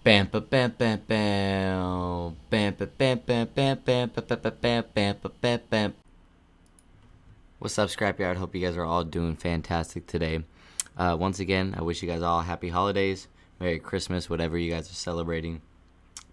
Bam ba bam bam bam bam ba bam bam bam bam ba ba ba bam bam ba bam bam. What's up, Scrapyard? Hope you guys are all doing fantastic today. Once again, I wish you guys all happy holidays, Merry Christmas, whatever you guys are celebrating.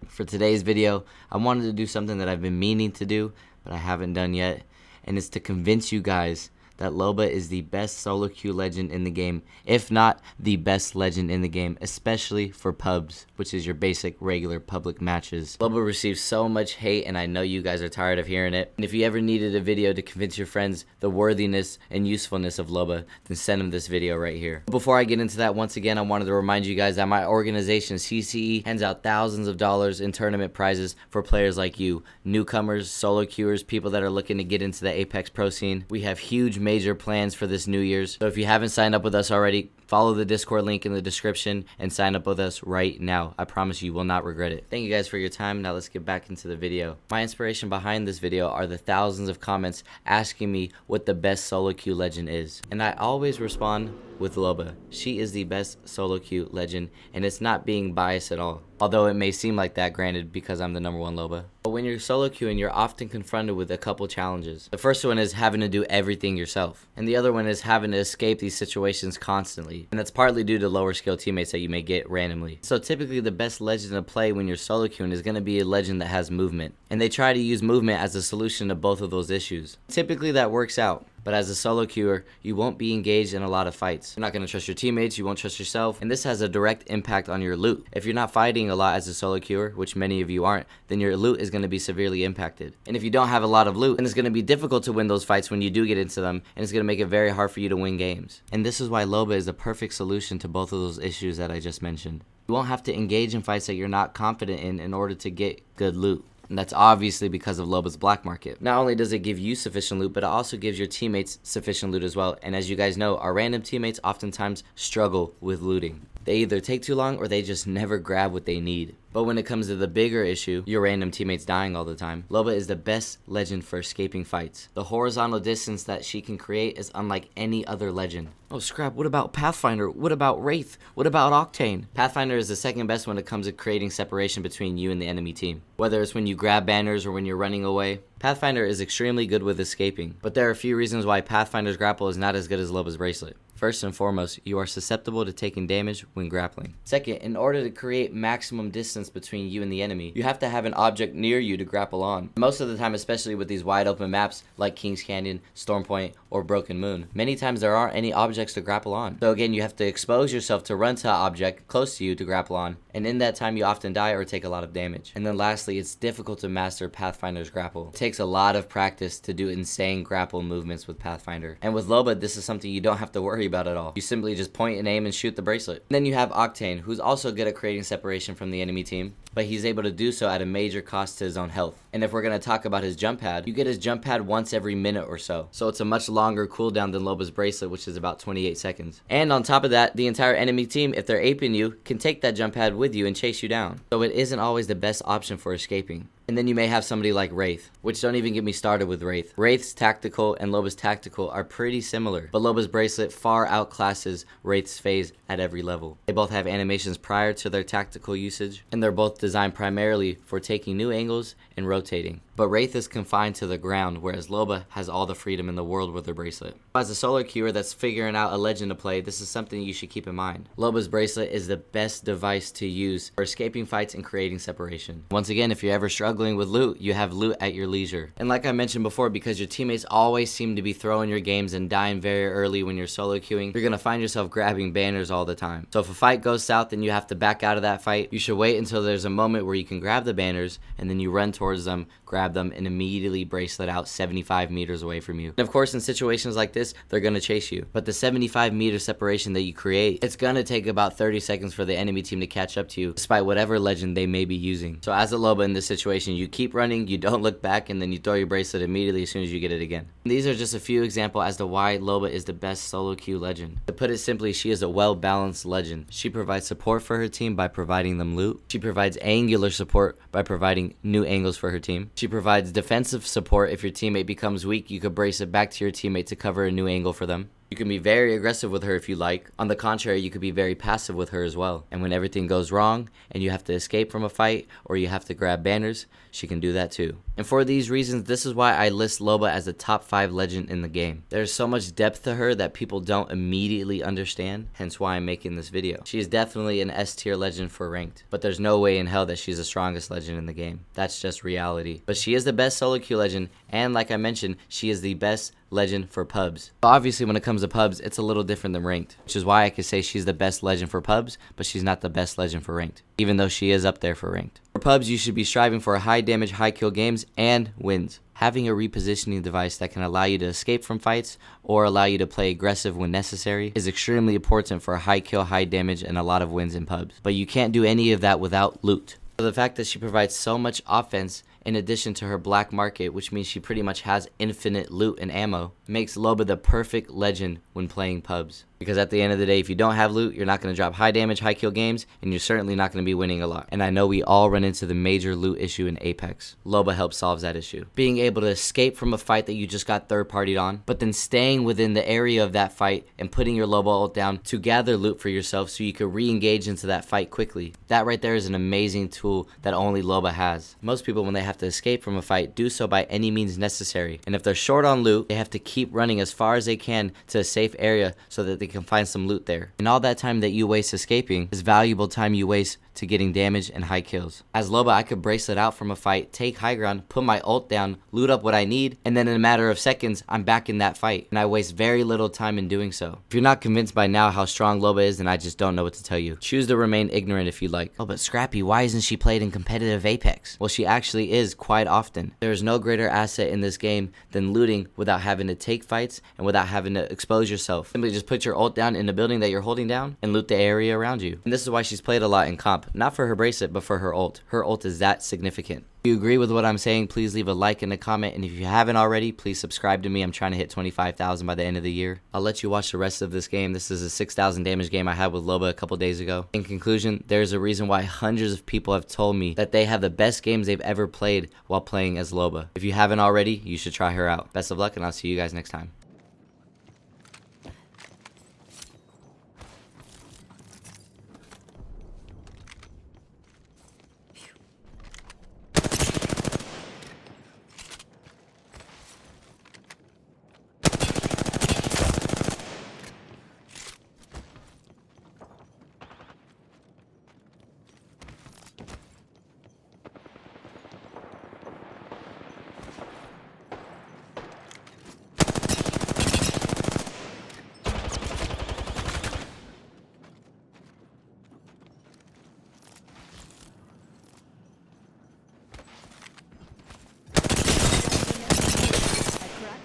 For today's video, I wanted to do something that I've been meaning to do, but I haven't done yet, and it's to convince you guys that Loba is the best solo queue legend in the game, if not the best legend in the game, especially for pubs, which is your basic regular public matches. Loba receives so much hate, and I know you guys are tired of hearing it. And if you ever needed a video to convince your friends the worthiness and usefulness of Loba, then send them this video right here. Before I get into that, once again, I wanted to remind you guys that my organization, CCE, hands out thousands of dollars in tournament prizes for players like you, newcomers, solo queuers, people that are looking to get into the Apex Pro scene. We have huge major plans for this New Year's, so if you haven't signed up with us already, follow the Discord link in the description and sign up with us right now. I promise you will not regret it. Thank you guys for your time. Now let's get back into the video. My inspiration behind this video are the thousands of comments asking me what the best solo queue legend is, and I always respond with Loba. She is the best solo queue legend, and it's not being biased at all, although it may seem like that, granted, because I'm the #1 Loba. But when you're solo queuing, you're often confronted with a couple challenges. The first one is having to do everything yourself, and the other one is having to escape these situations constantly, and that's partly due to lower skill teammates that you may get randomly. So typically the best legend to play when you're solo queuing is going to be a legend that has movement, and they try to use movement as a solution to both of those issues. Typically that works out. But as a solo queuer, you won't be engaged in a lot of fights. You're not going to trust your teammates, you won't trust yourself, and this has a direct impact on your loot. If you're not fighting a lot as a solo queuer, which many of you aren't, then your loot is going to be severely impacted. And if you don't have a lot of loot, then it's going to be difficult to win those fights when you do get into them, and it's going to make it very hard for you to win games. And this is why Loba is the perfect solution to both of those issues that I just mentioned. You won't have to engage in fights that you're not confident in order to get good loot. And that's obviously because of Loba's black market. Not only does it give you sufficient loot, but it also gives your teammates sufficient loot as well. And as you guys know, our random teammates oftentimes struggle with looting. They either take too long or they just never grab what they need. But when it comes to the bigger issue, your random teammates dying all the time, Loba is the best legend for escaping fights. The horizontal distance that she can create is unlike any other legend. Oh, Scrap, what about Pathfinder? What about Wraith? What about Octane? Pathfinder is the second best when it comes to creating separation between you and the enemy team. Whether it's when you grab banners or when you're running away, Pathfinder is extremely good with escaping. But there are a few reasons why Pathfinder's grapple is not as good as Loba's bracelet. First and foremost, you are susceptible to taking damage when grappling. Second, in order to create maximum distance between you and the enemy, you have to have an object near you to grapple on. Most of the time, especially with these wide open maps like King's Canyon, Stormpoint, or Broken Moon, many times there aren't any objects to grapple on. So again, you have to expose yourself to run to an object close to you to grapple on, and in that time you often die or take a lot of damage. And then lastly, it's difficult to master Pathfinder's grapple. It takes a lot of practice to do insane grapple movements with Pathfinder. And with Loba, this is something you don't have to worry about at all. You simply just point and aim and shoot the bracelet. And then you have Octane, who's also good at creating separation from the enemy team, but he's able to do so at a major cost to his own health. And if we're going to talk about his jump pad, you get his jump pad once every minute or so. So it's a much longer cooldown than Loba's bracelet, which is about 28 seconds. And on top of that, the entire enemy team, if they're aping you, can take that jump pad with you and chase you down. So it isn't always the best option for escaping. And then you may have somebody like Wraith, which don't even get me started with Wraith. Wraith's tactical and Loba's tactical are pretty similar, but Loba's bracelet far outclasses Wraith's phase at every level. They both have animations prior to their tactical usage, and they're both designed primarily for taking new angles and rotating. But Wraith is confined to the ground, whereas Loba has all the freedom in the world with her bracelet. As a solo queuer that's figuring out a legend to play, this is something you should keep in mind. Loba's bracelet is the best device to use for escaping fights and creating separation. Once again, if you're ever struggling with loot, you have loot at your leisure. And like I mentioned before, because your teammates always seem to be throwing your games and dying very early when you're solo queuing, you're going to find yourself grabbing banners all the time. So if a fight goes south and you have to back out of that fight, you should wait until there's a moment where you can grab the banners, and then you run towards them, grab them, and immediately bracelet out 75 meters away from you. And of course, in situations like this, they're going to chase you. But the 75-meter separation that you create, it's going to take about 30 seconds for the enemy team to catch up to you, despite whatever legend they may be using. So as a Loba in this situation, you keep running, you don't look back, and then you throw your bracelet immediately as soon as you get it again. And these are just a few examples as to why Loba is the best solo queue legend. To put it simply, she is a well-balanced legend. She provides support for her team by providing them loot. She provides angular support by providing new angles for her team. She provides defensive support. If your teammate becomes weak, you could brace it back to your teammate to cover a new angle for them. You can be very aggressive with her if you like. On the contrary, you could be very passive with her as well. And when everything goes wrong and you have to escape from a fight or you have to grab banners, she can do that too. And for these reasons, this is why I list Loba as a top 5 legend in the game. There's so much depth to her that people don't immediately understand, hence why I'm making this video. She is definitely an S tier legend for ranked, but there's no way in hell that she's the strongest legend in the game. That's just reality. But she is the best solo queue legend, and like I mentioned, she is the best legend for pubs. Obviously, when it comes to pubs, it's a little different than ranked, which is why I could say she's the best legend for pubs, but she's not the best legend for ranked, even though she is up there for ranked. For pubs, you should be striving for high damage, high kill games, and wins. Having a repositioning device that can allow you to escape from fights or allow you to play aggressive when necessary is extremely important for high kill, high damage, and a lot of wins in pubs. But you can't do any of that without loot. So the fact that she provides so much offense in addition to her black market, which means she pretty much has infinite loot and ammo, makes Loba the perfect legend when playing pubs. Because at the end of the day, if you don't have loot, you're not going to drop high damage, high kill games, and you're certainly not going to be winning a lot. And I know we all run into the major loot issue in Apex. Loba helps solve that issue. Being able to escape from a fight that you just got third-partied on, but then staying within the area of that fight and putting your Loba ult down to gather loot for yourself so you can re-engage into that fight quickly. That right there is an amazing tool that only Loba has. Most people, when they have to escape from a fight, do so by any means necessary. And if they're short on loot, they have to keep running as far as they can to a safe area so that they can find some loot there. And all that time that you waste escaping is valuable time you waste to getting damage and high kills. As Loba, I could bracelet out from a fight, take high ground, put my ult down, loot up what I need, and then in a matter of seconds, I'm back in that fight. And I waste very little time in doing so. If you're not convinced by now how strong Loba is, then I just don't know what to tell you. Choose to remain ignorant if you like. Oh, but Scrappy, why isn't she played in competitive Apex? Well, she actually is quite often. There is no greater asset in this game than looting without having to take fights and without having to expose yourself. Simply just put your ult down in the building that you're holding down and loot the area around you. And this is why she's played a lot in comp. Not for her bracelet, but for her ult. Her ult is that significant. If you agree with what I'm saying, please leave a like and a comment. And if you haven't already, please subscribe to me. I'm trying to hit 25,000 by the end of the year. I'll let you watch the rest of this game. This is a 6,000 damage game I had with Loba a couple days ago. In conclusion, there's a reason why hundreds of people have told me that they have the best games they've ever played while playing as Loba. If you haven't already, you should try her out. Best of luck, and I'll see you guys next time.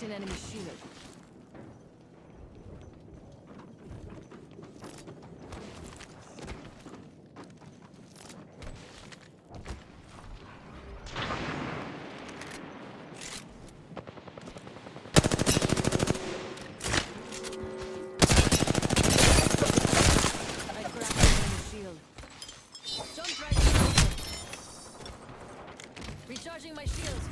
An enemy shield. I cracked an enemy shield. Jump right in. Recharging my shields.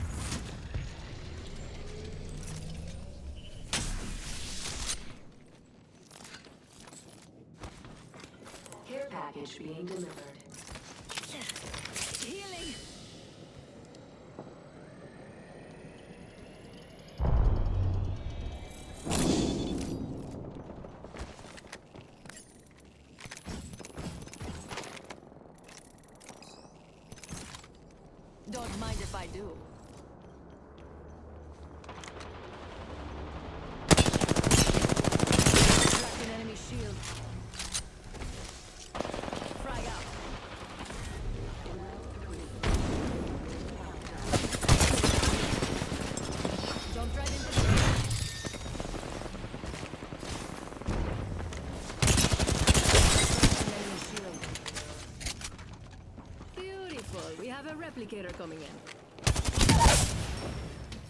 Care package being delivered. Healing. Don't mind if I do. Cracked an enemy shield. Frag out. Jumped right into the enemy shield. Beautiful. We have a replicator coming in.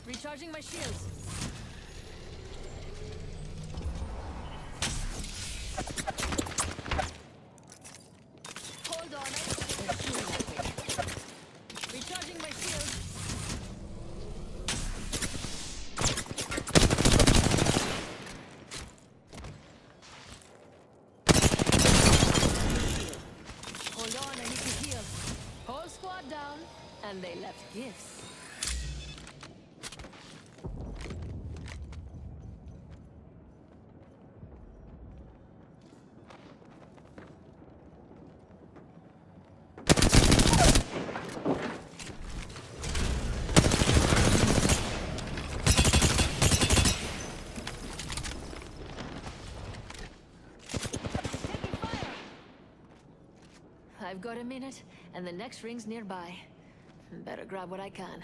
Recharging my shields. Hold on. They're shooting at me. Recharging my shield. And they left gifts. I've got a minute, and the next ring's nearby. Better grab what I can.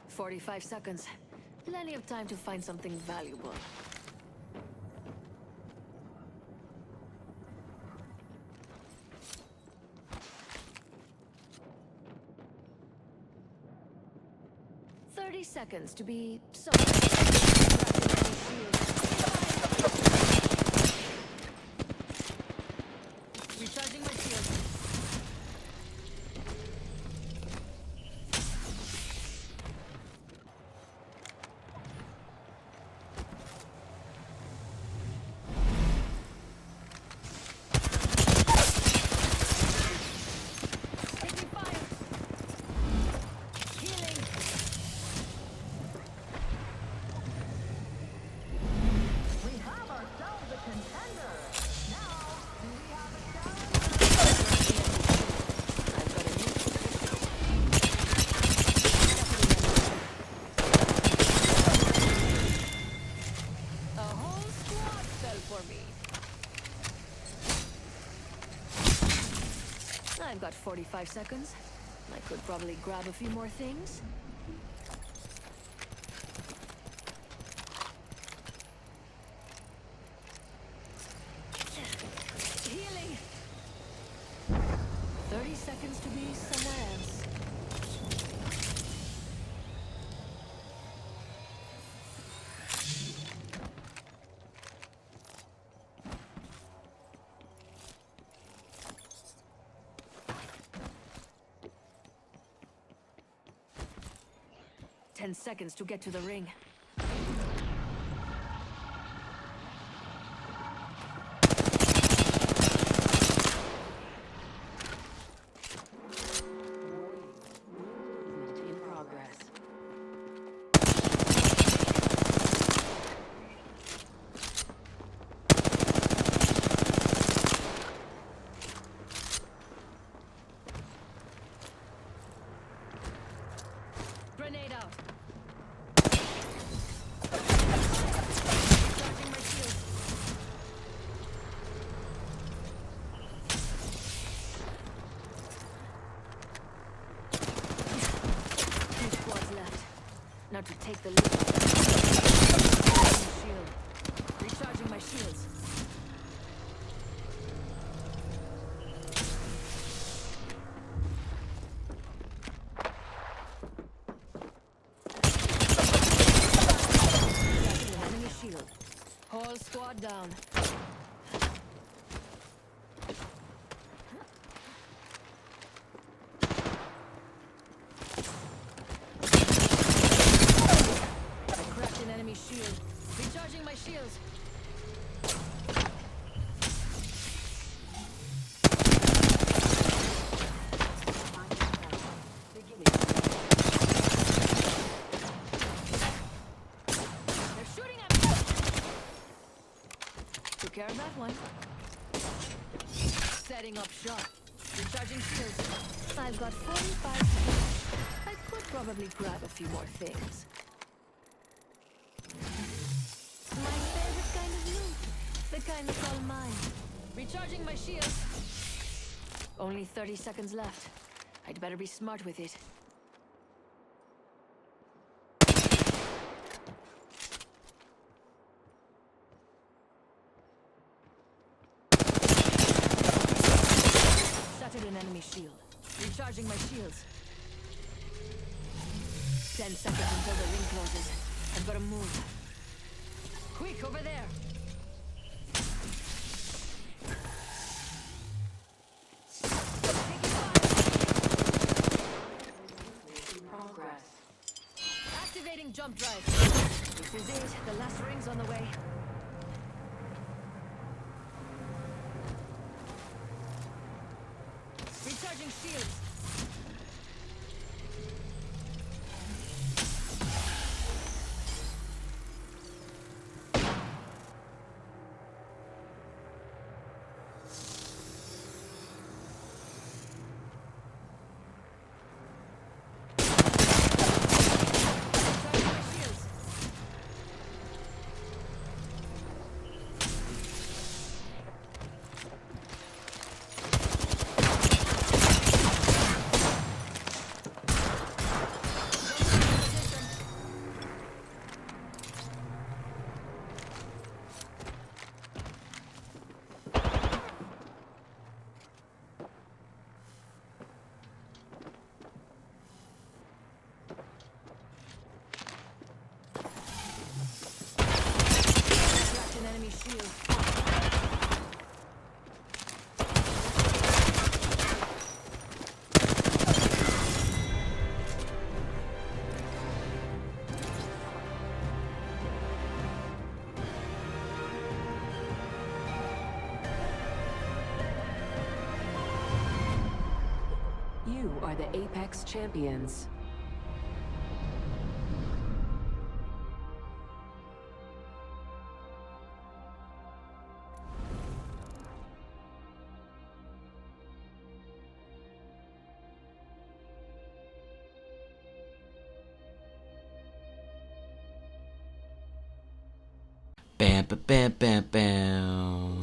"45 seconds. Plenty of time to find something valuable." "30 seconds to be somewhere." Recharging my shield. Taking fire. Healing. We have ourselves a contender. Now, do we have a challenge? I've got a new. A whole squad fell for me. I've got 45 seconds. I could probably grab a few more things. Healing. 30 seconds to be somewhere else. "10 seconds to get to the ring." Movement in progress. Grenade out. Charging my shield. Two squads left. Now to take the lead. Shield. Recharging my shields. Enemy shield. Whole squad down. I cracked an enemy shield. Recharging my shields. They're shooting at me. Took care of that one. Setting up shop. Recharging shields. I've got 45 seconds. I could probably grab a few more things. My favorite kind of loot. The kind that's all mine. Recharging my shields. Only 30 seconds left. I'd better be smart with it. Shattered an enemy shield. Recharging my shields. 10 seconds until the ring closes. I've got to move. Quick, over there! In progress. Activating jump drive. This is it. The last ring's on the way. Recharging shields. Recharging my shields. Cracked an enemy shield. You are the Apex Champions. Bam, ba, bam, bam, bam.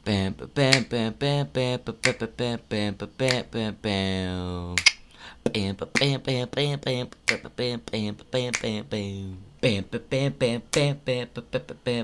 Bam, ba, bam, bam, bam, bam, ba, ba, ba, bam, bam, ba, bam, bam, bam. Bam, ba, bam, bam, bam, bam, ba, ba, bam, bam, ba, bam, bam, bam. Bam, ba, bam, bam, bam, bam, ba, ba, ba, bam,